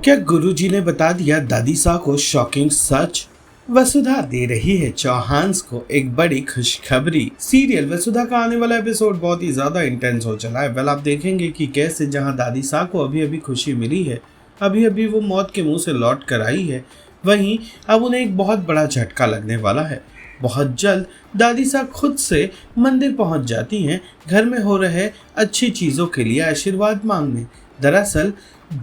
क्या गुरुजी ने बता दिया दादी सा को शॉकिंग सच? वसुधा दे रही है चौहान्स को एक बड़ी खुशखबरी। सीरियल वसुधा का आने वाला एपिसोड बहुत ही ज्यादा इंटेंस हो चला है। वेल, आप देखेंगे कि कैसे जहां दादी सा को अभी अभी खुशी मिली है, अभी अभी वो मौत के मुंह से लौट कर आई है, वहीं अब उन्हें एक बहुत बड़ा झटका लगने वाला है। बहुत जल्द दादी सा खुद से मंदिर पहुंच जाती हैं, घर में हो रहे अच्छी चीजों के लिए आशीर्वाद मांगने। दरअसल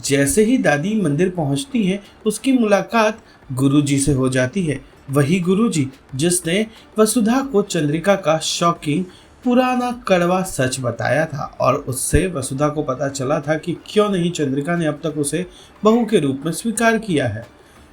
जैसे ही दादी मंदिर पहुंचती हैं, उसकी मुलाकात गुरुजी से हो जाती है। वही गुरुजी जिसने वसुधा को चंद्रिका का शॉकिंग पुराना कड़वा सच बताया था, और उससे वसुधा को पता चला था कि क्यों नहीं चंद्रिका ने अब तक उसे बहू के रूप में स्वीकार किया है।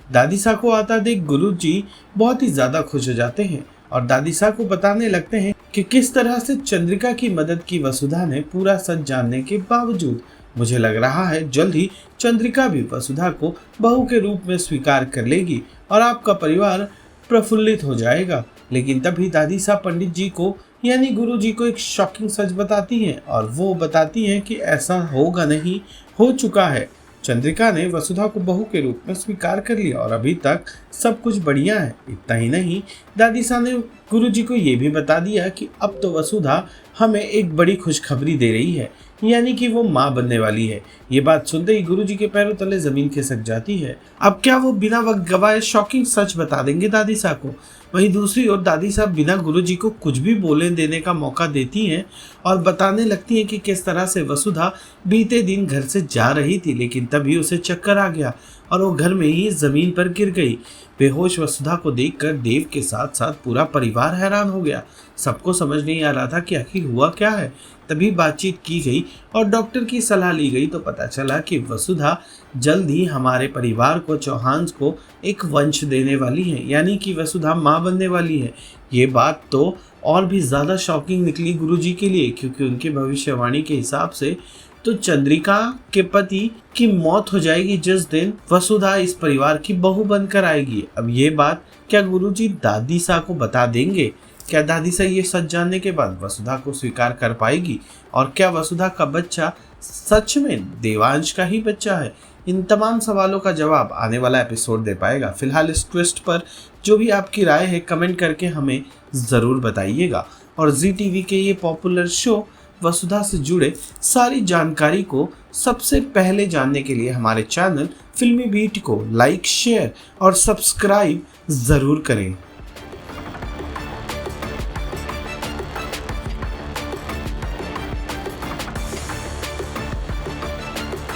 दादी सा को आता देख गुरुजी बहुत ही ज्यादा खुश हो जाते हैं और दादी सा को बताने लगते हैं कि किस तरह से चंद्रिका की मदद की वसुधा ने पूरा सच जानने के बावजूद। मुझे लग रहा है जल्द ही चंद्रिका भी वसुधा को बहू के रूप में स्वीकार कर लेगी और आपका परिवार प्रफुल्लित हो जाएगा। लेकिन तभी दादी सा पंडित जी को यानी गुरु जी को एक शॉकिंग सच बताती हैं, और वो बताती हैं कि ऐसा होगा नहीं, हो चुका है। चंद्रिका ने वसुधा को बहू के रूप में स्वीकार कर लिया और अभी तक सब कुछ बढ़िया है। इतना ही नहीं, दादी सा ने गुरुजी को ये भी बता दिया कि अब तो वसुधा हमें एक बड़ी खुशखबरी दे रही है, यानी कि वो माँ बनने वाली है। ये बात सुनते ही गुरुजी के पैरों तले जमीन खिसक जाती है। अब क्या वो बिना वक्त गवाए शॉकिंग सच बता देंगे दादी सा को? वहीं दूसरी ओर दादी साहब बिना गुरुजी को कुछ भी बोले देने का मौका देती हैं और बताने लगती हैं कि किस तरह से वसुधा बीते दिन घर से जा रही थी, लेकिन तभी उसे चक्कर आ गया और वो घर में ही जमीन पर गिर गई। बेहोश वसुधा को देखकर देव के साथ साथ पूरा परिवार हैरान हो गया। सबको समझ नहीं आ रहा था कि आखिर हुआ क्या है। तभी बातचीत की गई और डॉक्टर की सलाह ली गई तो पता चला कि वसुधा जल्द ही हमारे परिवार को, चौहान्स को एक वंश देने वाली है, यानी कि वसुधा माँ बनने वाली है। ये बात तो और भी ज़्यादा शॉकिंग निकली गुरुजी के लिए, क्योंकि उनकी भविष्यवाणी के हिसाब से तो चंद्रिका के पति की मौत हो जाएगी जिस दिन वसुधा इस परिवार की बहू बनकर आएगी। अब ये बात क्या गुरुजी दादी सा को बता देंगे? क्या दादी सा ये सच जानने के बाद वसुधा को स्वीकार कर पाएगी? और क्या वसुधा का बच्चा सच में देवांश का ही बच्चा है? इन तमाम सवालों का जवाब आने वाला एपिसोड दे पाएगा। फिलहाल इस ट्विस्ट पर जो भी आपकी राय है कमेंट करके हमें ज़रूर बताइएगा, और जी टीवी के ये पॉपुलर शो वसुधा से जुड़े सारी जानकारी को सबसे पहले जानने के लिए हमारे चैनल फिल्मी बीट को लाइक, शेयर और सब्सक्राइब ज़रूर करें।